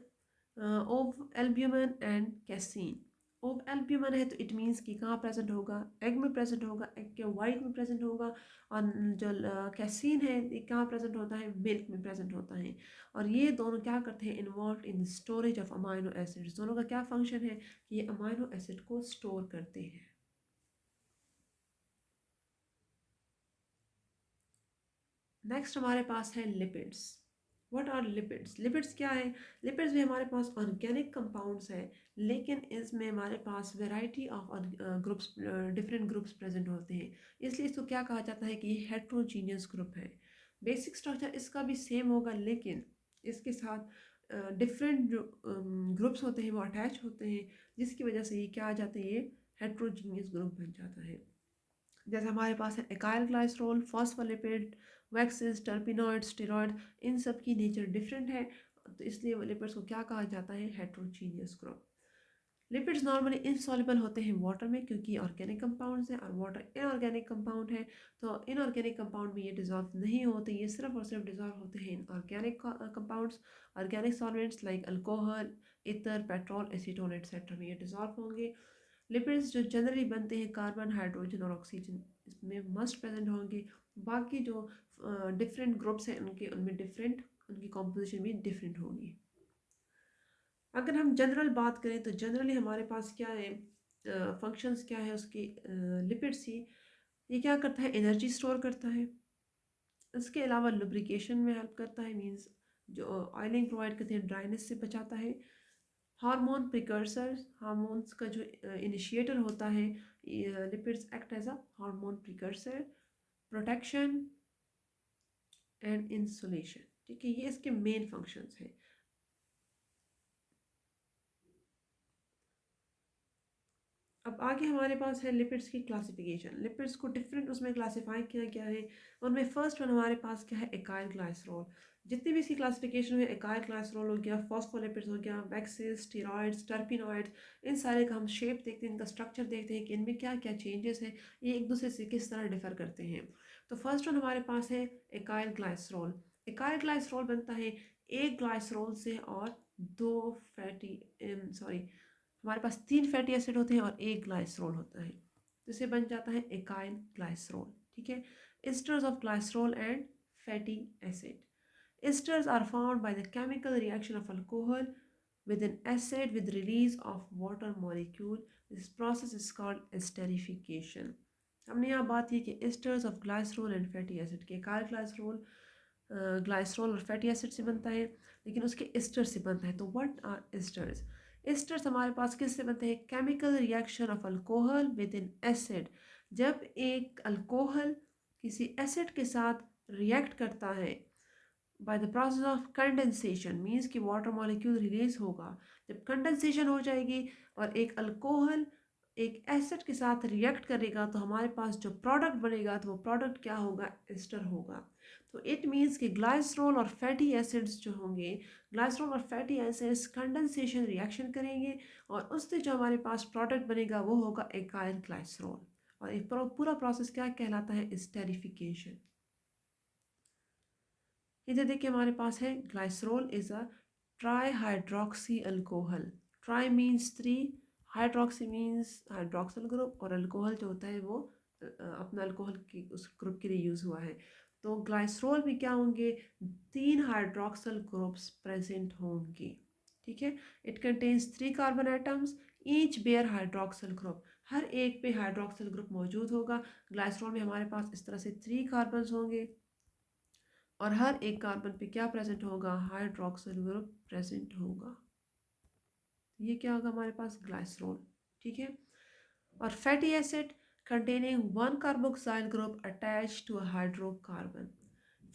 ओव एल्ब्यूमिन एंड कैसीन। ओव एल्ब्यूमिन है तो इट मीन्स कि कहाँ प्रेजेंट होगा, एग में प्रेजेंट होगा, एग के वाइट में प्रेजेंट होगा। और जो कैसीन है ये कहाँ प्रेजेंट होता है, मिल्क में प्रेजेंट होता है। और ये दोनों क्या करते हैं, involve in storage of amino acids. दोनों का क्या फंक्शन है कि ये अमाइनो एसिड को स्टोर करते हैं। नेक्स्ट हमारे पास है lipids. What are lipids, lipids क्या है, लिपिड्स भी हमारे पास ऑर्गेनिक कंपाउंड्स हैं, लेकिन इसमें हमारे पास variety of groups, different groups present होते हैं, इसलिए इसको क्या कहा जाता है कि ये हेट्रोजीनियस ग्रुप है। बेसिक स्ट्रक्चर इसका भी सेम होगा, लेकिन इसके साथ डिफरेंट जो ग्रुप्स होते हैं वो अटैच होते हैं, जिसकी वजह से ये क्या आ जाते हैं, ये हेट्रोजीनियस ग्रुप बन जाता है। जैसे हमारे पास है acyl glycerol, phospholipid, waxes, terpenoid, steroid, इन सब की नेचर डिफरेंट है, तो इसलिए लिपिड्स को क्या कहा जाता है, heterogeneous group. Lipids normally insoluble होते हैं वाटर में, क्योंकि ऑर्गेनिक कंपाउंड्स हैं और वाटर इनऑर्गेनिक कंपाउंड है। तो इनऑर्गेनिक कंपाउंड में ये डिजॉल्व नहीं होते, ये सिर्फ और सिर्फ डिजॉल्व होते हैं in organic compounds. Organic solvents like alcohol, ether, petrol, acetone etcetera में ये डिजॉल्व होंगे। लिपिड्स जो जनरली बनते हैं कार्बन, हाइड्रोजन और ऑक्सीजन इसमें मस्ट प्रेजेंट होंगे। बाकी जो डिफरेंट ग्रुप्स हैं उनके उनमें डिफरेंट, उनकी कॉम्पोजिशन भी डिफरेंट होगी। अगर हम जनरल बात करें तो जनरली हमारे पास क्या है, फंक्शंस क्या है उसके, लिपिड्स ही ये क्या करता है, एनर्जी स्टोर करता है। इसके अलावा लुब्रिकेशन में हेल्प करता है, मींस जो ऑयलिंग प्रोवाइड करते हैं ड्राइनेस से बचाता है। हार्मोन प्रिकर्सर, हार्मोन्स का जो इनिशिएटर होता है, lipids act as a hormone precursor. Protection and insulation, ठीक है, ये इसके मेन फंक्शंस हैं। अब आगे हमारे पास है लिपिड्स की क्लासिफिकेशन। लिपिड्स को डिफरेंट उसमें क्लासिफाई किया गया है। उनमें फर्स्ट वन हमारे पास क्या है, एकाइल ग्लाइसरॉल। जितनी भी इसकी क्लासिफिकेशन में एकाइल ग्लाइसरॉल हो गया, फॉस्फोलिपिड्स हो गया, वैक्सेस, स्टेरॉइड्स, टर्पिनॉइड्स, इन सारे का हम शेप देखते हैं, इनका स्ट्रक्चर देखते हैं कि इनमें क्या क्या चेंजेस हैं, ये एक दूसरे से किस तरह डिफर करते हैं। तो फर्स्ट वन हमारे पास है एकाइल ग्लाइसरॉल। एकाइल ग्लाइसरॉल बनता है एक ग्लाइसरॉल से और दो फैटी, सॉरी, हमारे पास 3 फैटी एसिड होते हैं और एक ग्लाइसरोल होता है, तो इसे बन जाता है एकाइल ग्लाइसरोल। ठीक है, esters of glycerol and fatty acid. Esters are found by the chemical reaction of alcohol with an acid with release of water molecule. This process is called esterification. हमने यहाँ बात की कि asters of glycerol and fatty acid के, एकाइल glycerol glycerol और fatty acid से बनता है, लेकिन उसके एस्टर से बनता है। तो व्हाट आर एस्टर्स, एस्टर्स हमारे पास किससे बनते हैं, chemical reaction of alcohol with in acid. जब एक अल्कोहल किसी एसिड के साथ रिएक्ट करता है by the process of condensation, means कि वाटर मॉलिक्यूल रिलीज होगा। जब कंडेंसेशन हो जाएगी और एक अल्कोहल एक एसिड के साथ रिएक्ट करेगा, तो हमारे पास जो प्रोडक्ट बनेगा तो वो प्रोडक्ट क्या होगा, एस्टर होगा। तो इट मीन्स कि ग्लाइसरोल और फैटी एसिड्स जो होंगे, ग्लाइसरोल और फैटी एसिड्स कंडेंसेशन रिएक्शन करेंगे और उससे जो हमारे पास प्रोडक्ट बनेगा वो होगा एकाइल ग्लाइसरोल। और एक पूरा प्रोसेस क्या कहलाता है, एस्टेरिफिकेशन। इधर देखिए हमारे पास है glycerol is a try hydroxy alcohol. Try means 3, hydroxy means hydroxyl group, और अल्कोहल जो होता है वो अपना अल्कोहल की उस ग्रुप के लिए यूज़ हुआ है। तो ग्लाइसरोल में क्या होंगे, 3 हाइड्रोक्सल ग्रुप्स प्रेजेंट होंगे। ठीक है, it contains 3 carbon atoms, each bear hydroxyl group, हर एक पे हाइड्रोक्सल ग्रुप मौजूद होगा। ग्लाइसरोल में हमारे पास इस तरह से 3 कार्बन होंगे और हर एक कार्बन पे क्या प्रेजेंट होगा, हाइड्रोक्सल ग्रुप प्रेजेंट होगा। ये क्या होगा हमारे पास, ग्लाइसरोल। ठीक है, और fatty acid containing one carboxyl group attached to a hydrocarbon।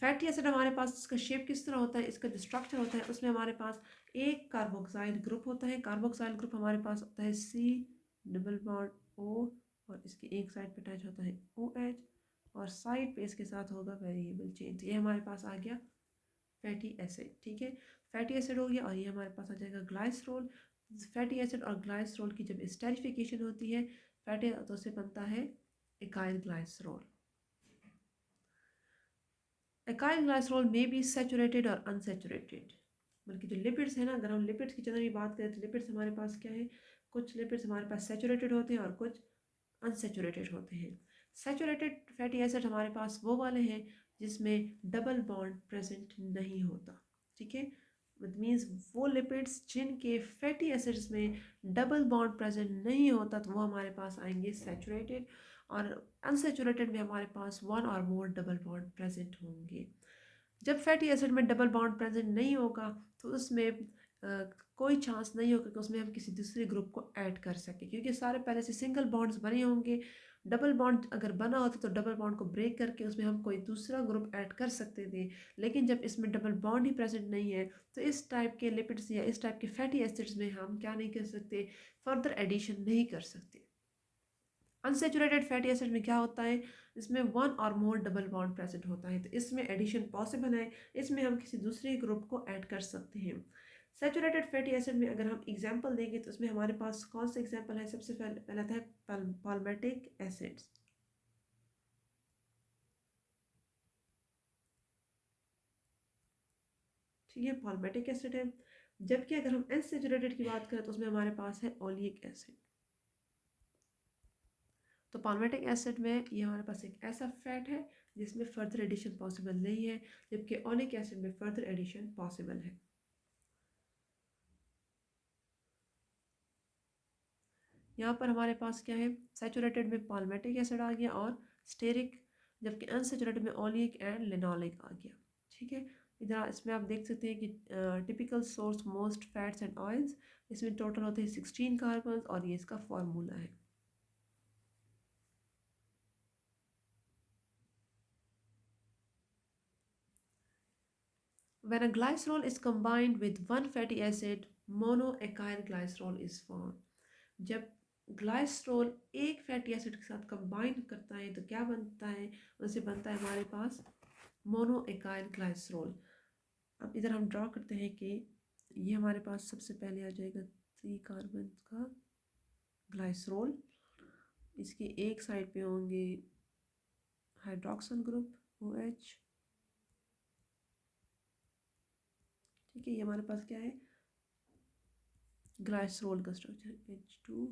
Fatty acid हमारे पास, इसका शेप किस तरह होता है, इसका जो स्ट्रक्चर होता है उसमें हमारे पास एक कार्बोक्साइल ग्रुप होता है। कार्बोक्साइल ग्रुप हमारे पास होता है C डबल बॉन्ड O, और इसकी एक साइड पे अटैच होता है OH, और साइड पे इसके साथ होगा वेरिएबल चेन। तो ये हमारे पास आ गया फैटी एसिड। ठीक है, फैटी एसिड हो गया, और ये हमारे पास आ जाएगा ग्लाइसरोल। फैटी एसिड और ग्लाइसरोल की जब स्टेरिफिकेशन होती है फैटी, तो उससे बनता है एकाइल ग्लाइसरोल। एकाइल ग्लाइसरोल में बी सैचुरेटेड और अनसैचुरेटेड, बल्कि जो लिपिड्स है ना, अगर हम लिपिड्स की जनरली बात करें तो लिपिड्स हमारे पास क्या है, कुछ लिपिड्स हमारे पास सैचुरेटेड होते हैं और कुछ अनसैचुरेटेड होते हैं। सैचुरेटेड फैटी एसिड हमारे पास वो वाले हैं जिसमें डबल बॉन्ड प्रेजेंट नहीं होता। ठीक है, इट मीन्स वो लिपिड्स जिनके फैटी एसिड्स में डबल बॉन्ड प्रेजेंट नहीं होता तो वो हमारे पास आएंगे सैचुरेटेड, और अनसैचुरेटेड में हमारे पास वन और मोर डबल बॉन्ड प्रेजेंट होंगे। जब फैटी एसिड में डबल बॉन्ड प्रेजेंट नहीं होगा तो उसमें कोई चांस नहीं होगा कि उसमें हम किसी दूसरे ग्रुप को ऐड कर सकें, क्योंकि सारे पहले से सिंगल बॉन्ड्स बने होंगे। डबल बॉन्ड अगर बना होता तो डबल बॉन्ड को ब्रेक करके उसमें हम कोई दूसरा ग्रुप ऐड कर सकते थे, लेकिन जब इसमें डबल बॉन्ड ही प्रेजेंट नहीं है तो इस टाइप के लिपिड्स या इस टाइप के फैटी एसिड्स में हम क्या नहीं कर सकते, फर्दर एडिशन नहीं कर सकते। अनसेचुरेटेड फैटी एसिड में क्या होता है, इसमें वन और मोर डबल बॉन्ड प्रेजेंट होता है, तो इसमें एडिशन पॉसिबल है, इसमें हम किसी दूसरे ग्रुप को ऐड कर सकते हैं। सैचुरेटेड फैटी एसिड में अगर हम एग्जांपल देंगे तो इसमें हमारे पास कौन सा एग्जांपल है, सबसे पहला था पाल्मेटिक एसिड्स। ठीक है, पाल्मेटिक एसिड है। जबकि अगर हम अनसैचुरेटेड की बात करें तो उसमें हमारे पास है ओलिक एसिड। तो पाल्मेटिक एसिड में ये हमारे पास एक ऐसा फैट है जिसमें फर्दर एडिशन पॉसिबल नहीं है, जबकि ओलिक एसिड में फर्दर एडिशन पॉसिबल है। यहाँ पर हमारे पास क्या है, सैचुरेटेड में पाल्मेटिक एसिड आ गया और स्टेरिक, जबकि अनसैचुरेटेड में ओलिक एंड लिनोलिक आ गया। ठीक है, इधर इसमें आप देख सकते हैं कि typical source most fats and oils, इसमें टोटल होते हैं 16 कार्बन और ये इसका फॉर्मूला है। When a glycerol is combined with one fatty acid, monoacyl glycerol is formed। जब ग्लाइसरोल एक फैटी एसिड के साथ कंबाइन करता है तो क्या बनता है, उनसे बनता है हमारे पास मोनोएकाइल ग्लाइसरोल। अब इधर हम ड्रॉ करते हैं कि ये हमारे पास सबसे पहले आ जाएगा 3 कार्बन का ग्लाइसरोल, इसकी एक साइड पे होंगे हाइड्रोक्सल ग्रुप OH। ठीक है, ये हमारे पास क्या है, ग्लाइसरोल का स्ट्रक्चर H2।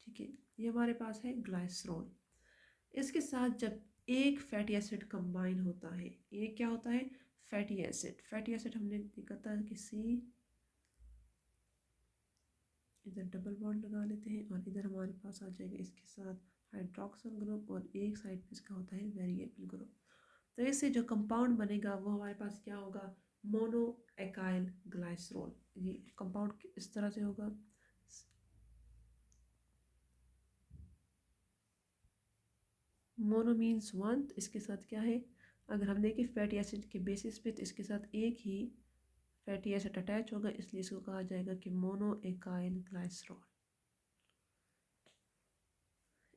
ठीक है, ये हमारे पास है ग्लाइसरोल। इसके साथ जब एक फैटी एसिड कंबाइन होता है, ये क्या होता है, फैटी एसिड। फैटी एसिड हमने देखा था कि C, इधर डबल बॉन्ड लगा लेते हैं और इधर हमारे पास आ जाएगा इसके साथ हाइड्रोक्सल ग्रुप और एक साइड पे इसका होता है वेरिएबल ग्रुप। तो इससे जो कंपाउंड बनेगा वो हमारे पास क्या होगा, मोनोएकाइल ग्लाइसरोल। ये कंपाउंड इस तरह से होगा, मोनो मीन्स वन, तो इसके साथ क्या है, अगर हम देखें फैटी एसिड के बेसिस पे तो इसके साथ एक ही फैटी एसिड अटैच होगा, इसलिए इसको कहा जाएगा कि मोनोएकाइल ग्लाइसरॉल।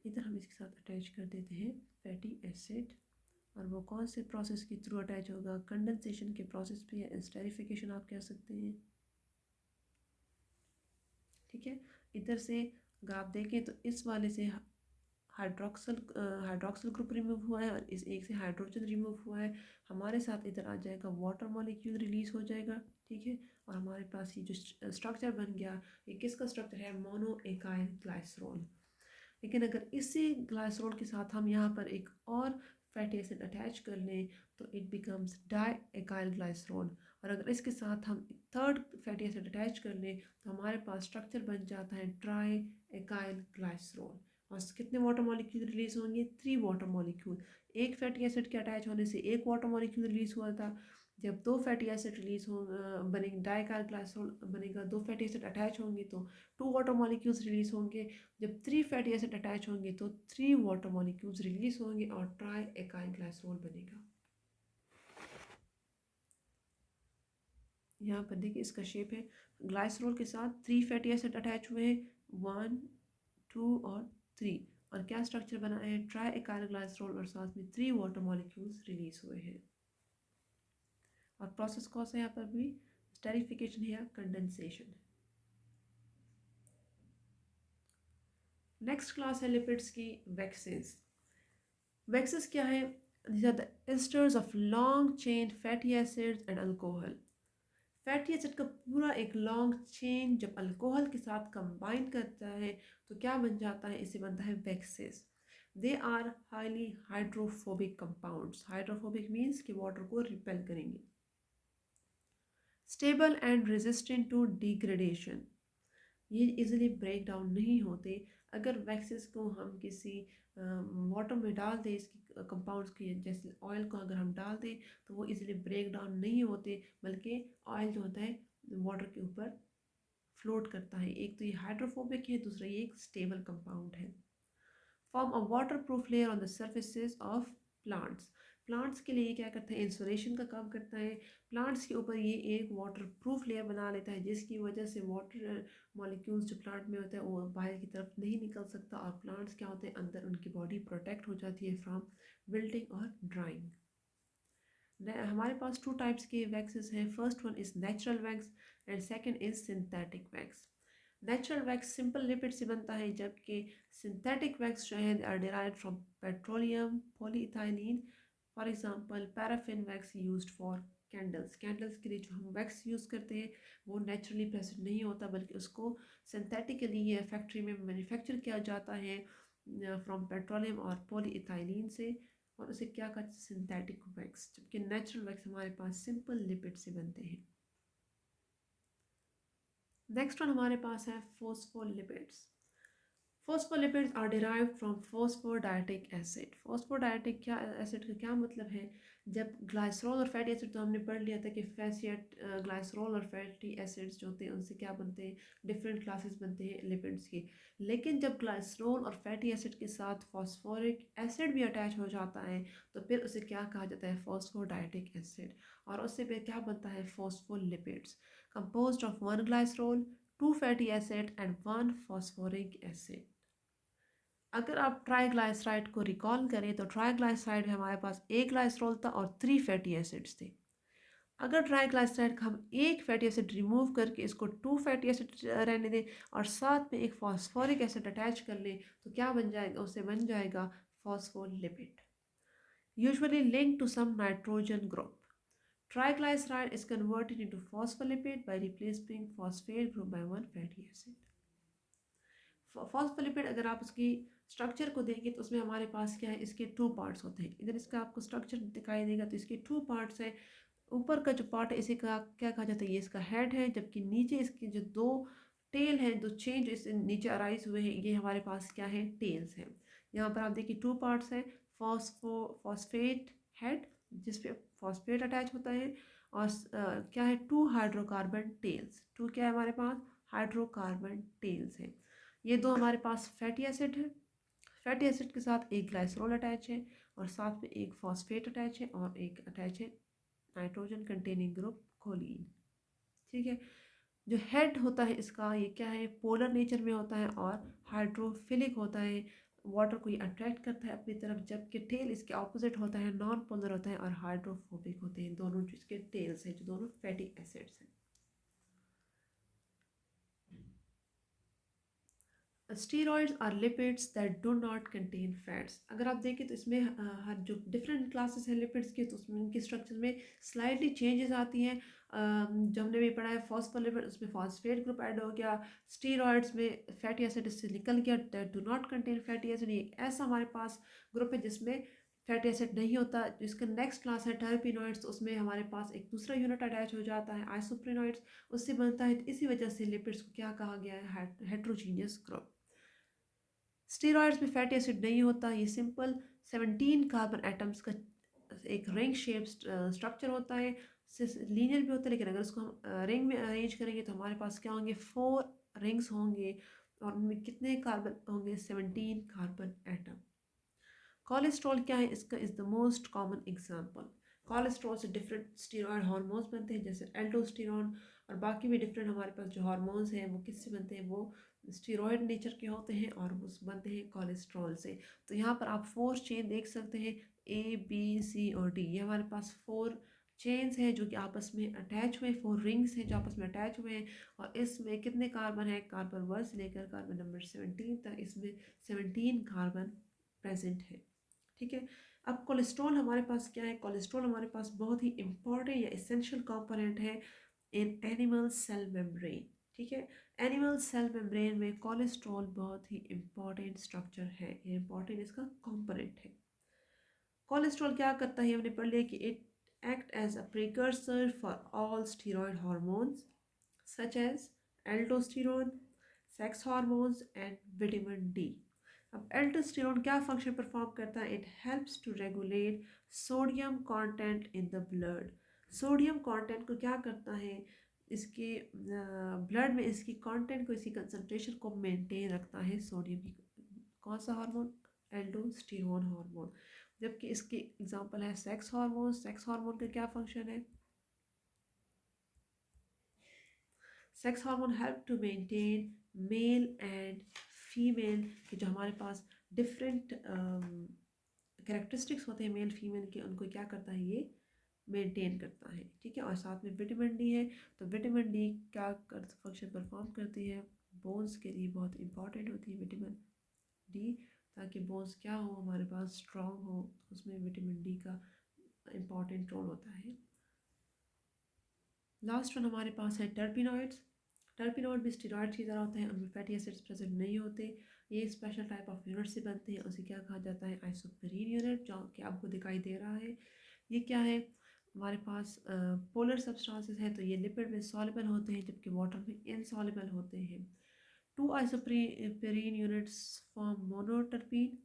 इधर हम इसके साथ अटैच कर देते हैं फैटी एसिड, और वो कौन से प्रोसेस के थ्रू अटैच होगा, कंडेंसेशन के प्रोसेस पे या एस्टेरिफिकेशन आप कह सकते हैं। ठीक है, इधर से अगर आप देखें तो इस वाले से हाइड्रोक्सल ग्रुप रिमूव हुआ है और इस एक से हाइड्रोजन रिमूव हुआ है, हमारे साथ इधर आ जाएगा वाटर मॉलिक्यूल रिलीज हो जाएगा। ठीक है, और हमारे पास ये जो स्ट्रक्चर बन गया, ये किसका स्ट्रक्चर है, मोनोएकाइल ग्लाइसरॉल। लेकिन अगर इसी ग्लाइसरॉल के साथ हम यहाँ पर एक और फैटी एसिड अटैच कर लें तो इट बिकम्स डाई एकाइल ग्लाइसरॉल। और अगर इसके साथ हम थर्ड फैटी एसिड अटैच कर लें तो हमारे पास स्ट्रक्चर बन जाता है ट्राई एकाइल ग्लाइसरॉल। और कितने वाटर मॉलिक्यूल रिलीज होंगे? 3 वाटर मॉलिक्यूल। एक फैटी एसिड के अटैच होने से एक वाटर मॉलिक्यूल रिलीज हुआ था। जब 2 फैटी एसिड रिलीज हो बनेंगे, डाइकाइल ग्लाइसरॉल बनेगा, 2 फैटी एसिड अटैच होंगे तो 2 वाटर मॉलिक्यूल्स रिलीज होंगे। जब 3 फैटी एसिड अटैच होंगे तो 3 वाटर मॉलिक्यूल्स रिलीज होंगे और ट्राई एकाइल ग्लाइसरॉल बनेगा। यहाँ पर देखिए इसका शेप है, ग्लाइसरॉल के साथ 3 फैटी एसिड अटैच हुए हैं, 1 2 और 3। और क्या स्ट्रक्चर बना है? ट्राई एकाइल ग्लाइसरॉल और साथ में 3 वाटर मॉलिक्यूल्स रिलीज हुए हैं। और प्रोसेस कौन सा है यहाँ पर भी? स्टेरिफिकेशन है या कंडेंसेशन। नेक्स्ट क्लास है लिपिड्स की, वैक्सेस। वैक्सेस क्या है? These are the esters of long chain fatty acids and alcohol। Fatty acid का पूरा एक लॉन्ग चेन जब अल्कोहल के साथ कंबाइन करता है तो क्या बन जाता है? इसे बनता है waxes. They are highly hydrophobic compounds. Hydrophobic means कि वाटर को रिपेल करेंगे। Stable and resistant to degradation, ये इजीली ब्रेक डाउन नहीं होते। अगर वैक्सेस को हम किसी वाटर में डाल दें, इसकी कंपाउंड्स की जैसे ऑयल को अगर हम डाल दें तो वो इजीली ब्रेक डाउन नहीं होते, बल्कि ऑयल जो होता है वाटर के ऊपर फ्लोट करता है। एक तो ये हाइड्रोफोबिक है, दूसरा ये एक स्टेबल कंपाउंड है। Form a water proof layer on the surfaces of plants. Plants के लिए क्या करता है? इंसुलेशन का काम करता है। प्लांट्स के ऊपर ये एक वाटर प्रूफ लेयर बना लेता है जिसकी वजह से वाटर मॉलिक्यूल्स जो प्लांट में होता है वो बाहर की तरफ नहीं निकल सकता और प्लांट्स क्या होते हैं, अंदर उनकी बॉडी प्रोटेक्ट हो जाती है फ्रॉम विल्टिंग और ड्राइंग। हमारे पास 2 टाइप्स के वैक्सेस हैं। First one is natural wax and second is synthetic wax. Natural wax simple lipid से बनता है, जबकि सिंथेटिक वैक्स जो है are derived from petroleum polyethylene. For example paraffin wax used for candles. Candles के लिए जो हम वैक्स यूज़ करते हैं वो नेचुरली प्रेजेंट नहीं होता, बल्कि उसको सिंथेटिकली ये फैक्ट्री में मैन्युफैक्चर किया जाता है फ्रॉम पेट्रोलियम और पॉलीइथाइलीन से, और उसे क्या कहते हैं? Synthetic wax. जबकि नेचुरल वैक्स हमारे पास सिंपल लिपिड से बनते हैं। नेक्स्ट वन हमारे पास है phospholipids. Phospholipids are derived from phosphatidic acid. Phosphatidic क्या एसिड का क्या मतलब है? जब ग्लाइसरॉल और फैटी एसिड तो हमने पढ़ लिया था कि फैसियट ग्लाइसरॉल और फैटी एसिड्स जो होते हैं उनसे क्या बनते हैं? डिफरेंट क्लासेस बनते हैं लिपिड्स की। लेकिन जब ग्लाइसरॉल और फैटी एसिड के साथ फॉस्फोरिक एसिड भी अटैच हो जाता है तो फिर उसे क्या कहा जाता है? फॉस्फोडाइएटिक एसिड। और उससे फिर क्या बनता है? Phospholipids composed of 1 glycerol, 2 fatty acid and 1 phosphoric acid. अगर आप ट्राइग्लाइसराइड को रिकॉल करें तो ट्राइग्लाइसराइड में हमारे पास 1 ग्लाइसरॉल था और 3 फैटी एसिड्स थे। अगर ट्राइग्लाइसराइड का हम एक फैटी एसिड रिमूव करके इसको 2 फैटी एसिड रहने दें और साथ में एक फॉस्फोरिक एसिड अटैच कर लें तो क्या बन जाएगा? उसे बन जाएगा phospholipid, usually linked to some nitrogen group. Triglyceride is converted into phospholipid by replacing phosphate group by 1 fatty acid। Phospholipid अगर आप उसकी स्ट्रक्चर को देखें तो उसमें हमारे पास क्या है? इसके 2 पार्ट्स होते हैं। इधर इसका आपको स्ट्रक्चर दिखाई देगा तो इसके 2 पार्ट्स है। ऊपर का जो पार्ट है इसे का क्या कहा जाता है? ये इसका हेड है, जबकि नीचे इसके जो 2 टेल हैं, 2 चेन जो इससे नीचे अराइज हुए हैं, ये हमारे पास क्या है? टेल्स हैं। यहाँ पर आप देखिए 2 पार्ट्स हैं। फॉस्फेट हेड जिसपे फॉस्फेट अटैच होता है और क्या है? 2 हाइड्रोकार्बन टेल्स। 2 क्या है हमारे पास? हाइड्रोकार्बन टेल्स हैं। ये 2 हमारे पास फैटी एसिड है। फैटी एसिड के साथ एक ग्लाइसरॉल अटैच है और साथ में एक फॉस्फेट अटैच है और एक अटैच है नाइट्रोजन कंटेनिंग ग्रुप कोलीन। ठीक है। जो हेड होता है इसका ये क्या है? पोलर नेचर में होता है और हाइड्रोफिलिक होता है, वाटर को ये अट्रैक्ट करता है अपनी तरफ, जबकि टेल इसके ऑपोजिट होता है, नॉन पोलर होता है और हाइड्रोफोबिक होते हैं। दोनों जिसके टेल्स हैं जो दोनों फैटी एसिड्स हैं। Steroids are lipids that do not contain fats. अगर आप देखें तो इसमें हर जो डिफरेंट क्लासेस हैं लिपिड्स के तो उसमें उनके स्ट्रक्चर में स्लाइटली चेंजेस आती हैं। जो हमने भी पढ़ा है फॉस्फोलिपिड, उसमें फॉस्फेट ग्रुप ऐड हो गया। स्टीरॉयड्स में फैटी एसिड इससे निकल गया, that do not contain fatty acid. ये ऐसा हमारे पास ग्रुप है जिसमें फैटी एसिड नहीं होता। जिसका नेक्स्ट क्लास है टर्पिनॉइड्स, उसमें हमारे पास एक दूसरा यूनिट अटैच हो जाता है आइसोप्रेनॉइड्स, उससे बनता है। तो इसी वजह से लिपिड्स को क्या कहा गया है, हेट्रोजीनियस ग्रुप। स्टेरॉइड्स में फैटी एसिड नहीं होता, ये सिंपल 17 कार्बन एटम्स का एक रिंग शेप स्ट्रक्चर होता है। लीनियर भी होता है, लेकिन अगर उसको हम रिंग में अरेंज करेंगे तो हमारे पास क्या होंगे, 4 रिंग्स होंगे और उनमें कितने कार्बन होंगे, 17 कार्बन एटम। कोलेस्ट्रॉल क्या है, इसका is the most common example. Cholesterol से डिफरेंट स्टीरॉयड हार्मोन्स बनते हैं, जैसे एल्डोस्टेरॉन और बाकी भी डिफरेंट हमारे पास जो हार्मोन्स हैं वो किससे बनते हैं, वो स्टीरॉयड नेचर के होते हैं और वो बनते हैं कोलेस्ट्रॉल से। तो यहाँ पर आप 4 चेन देख सकते हैं, A B C और D। ये हमारे पास 4 चेन्स हैं जो कि आपस में अटैच हुए, 4 रिंग्स हैं जो आपस में अटैच हुए हैं। और इसमें कितने कार्बन है, कार्बन 1 से लेकर कार्बन नंबर 17 तक इसमें 17 कार्बन प्रेजेंट है। ठीक है। अब कोलेस्ट्रॉल हमारे पास क्या है, कोलेस्ट्रॉल हमारे पास बहुत ही इंपॉर्टेंट या इसेंशियल कंपोनेंट है इन एनिमल सेल मेम्ब्रेन। ठीक है। एनिमल सेल मेम्ब्रेन में कोलेस्ट्रॉल बहुत ही इंपॉर्टेंट स्ट्रक्चर है, ये इंपॉर्टेंट इसका कंपोनेंट है। कोलेस्ट्रॉल क्या करता है, हमने पढ़ लिया कि it act as a precursor for all steroid hormones such as aldosterone, sex hormones and vitamin D. अब एल्डोस्टेरोन क्या फंक्शन परफॉर्म करता है, it helps to regulate sodium content in the blood. Sodium content को क्या करता है, इसके blood में इसकी कंटेंट को, इसकी कंसंट्रेशन को मेंटेन रखता है सोडियम की। कौन सा हार्मोन, एल्डोस्टेरोन हार्मोन। जबकि इसके एग्जांपल है सेक्स हार्मोन। सेक्स हार्मोन का क्या फंक्शन है, sex hormone help to maintain male and female के जो हमारे पास डिफरेंट कैरेक्टरिस्टिक्स होते हैं मेल फीमेल के, उनको क्या करता है, ये मेंटेन करता है। ठीक है। और साथ में विटामिन डी है, तो विटामिन डी क्या फंक्शन परफॉर्म करती है, बोन्स के लिए बहुत इंपॉर्टेंट होती है विटामिन डी, ताकि बोन्स क्या हो, हमारे पास स्ट्रॉन्ग हो, उसमें विटामिन डी का इम्पॉर्टेंट रोल होता है। लास्ट वन हमारे पास है टर्पिनॉइड्स। टर्पिनॉइड भी स्टेरॉइड की तरह होते हैं, उनमें फैटी एसिड्स प्रेजेंट नहीं होते। ये स्पेशल टाइप ऑफ यूनिट से बनते हैं, उसे क्या कहा जाता है, आइसोपेरीन यूनिट, जो कि आपको दिखाई दे रहा है। ये क्या है, हमारे पास पोलर सब्सटेंसेस है, तो ये लिपिड में सॉल्युबल होते हैं जबकि वाटर में इनसॉल्युबल होते हैं। 2 isoprene units form monoterpene,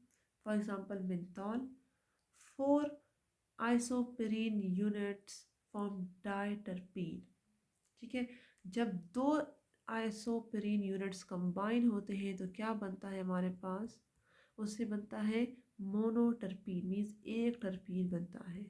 for example menthol. 4 isoprene units form diterpene. ठीक है। जब 2 आइसोपेरीन यूनिट्स कंबाइन होते हैं तो क्या बनता है हमारे पास, उससे बनता है मोनोटर्पीन, मीन्स एक टर्पीन बनता है।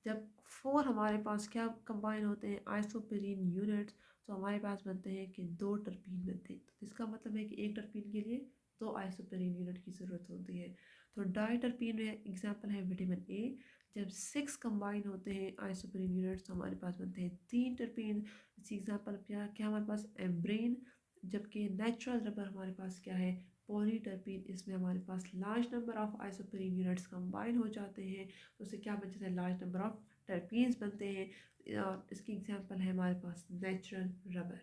जब 4 हमारे पास क्या कंबाइन होते हैं, आइसोपेरीन यूनिट्स, तो हमारे पास बनते हैं कि 2 टर्पीन बनते हैं। तो इसका मतलब है कि एक टर्पीन के लिए 2 आइसोपेरीन यूनिट की ज़रूरत होती है। तो डाइटर्पीन में एग्जांपल है विटामिन ए। जब 6 कंबाइन होते हैं आइसोपेरीन यूनिट्स तो हमारे पास बनते हैं 3 टर्पीन। इसी एग्जांपल क्या क्या हमारे पास एम्ब्रेन। जबकि नेचुरल रबर हमारे पास क्या है, पॉलीटर्पीन। इसमें हमारे पास large number of isoprene units combine हो जाते हैं, तो उससे क्या बन जाता है, लार्ज नंबर ऑफ टर्पीन्स बनते हैं। और इसकी एग्जांपल है हमारे पास नेचुरल रबर।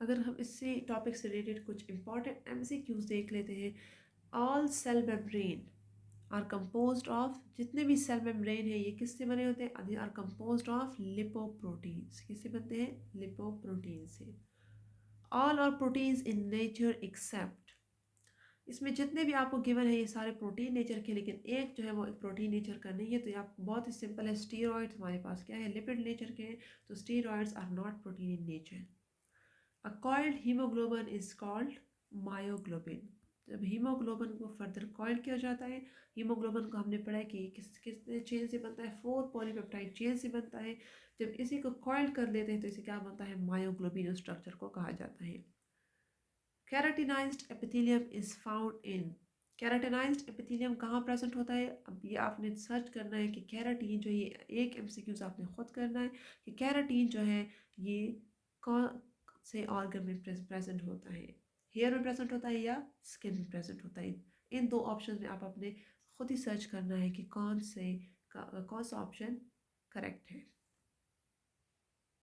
अगर हम इससे टॉपिक से रिलेटेड कुछ इंपॉर्टेंट एमसीक्यूज देख लेते हैं। All cell membrane are composed of, जितने भी सेल मेम्ब्रेन है ये किससे बने होते हैं, they are composed of lipoproteins. किससे बनते हैं, लिपोप्रोटीन से। All are proteins in nature except, इसमें जितने भी आपको गिवन है ये सारे प्रोटीन नेचर के, लेकिन एक जो है वो एक प्रोटीन नेचर का नहीं है। तो ये आप बहुत ही सिंपल है, स्टीरॉइड्स हमारे पास क्या है, लिपिड नेचर के हैं, तो steroids are not protein in nature. A coiled hemoglobin is called myoglobin. जब हीमोग्लोबिन को फर्दर कॉइल किया जाता है, हीमोग्लोबिन को हमने पढ़ा है कि कितने चेन से बनता है, 4 पॉलीपेप्टाइड चेन से बनता है। जब इसी को कॉइल कर लेते हैं तो इसे क्या बनता है, मायोग्लोबिन स्ट्रक्चर को कहा जाता है। Keratinized epithelium is found in, keratinized epithelium कहाँ प्रेजेंट होता है। अब ये आपने सर्च करना है कि केराटीन जो, ये एक एमसीक्यूज आपने खुद करना है कि केराटीन जो है ये कौन से ऑर्गन में प्रेजेंट होता है, हेयर में प्रेजेंट होता है या स्किन में प्रेजेंट होता है। इन 2 ऑप्शन में आप अपने खुद ही सर्च करना है कि कौन से कौन सा ऑप्शन करेक्ट है।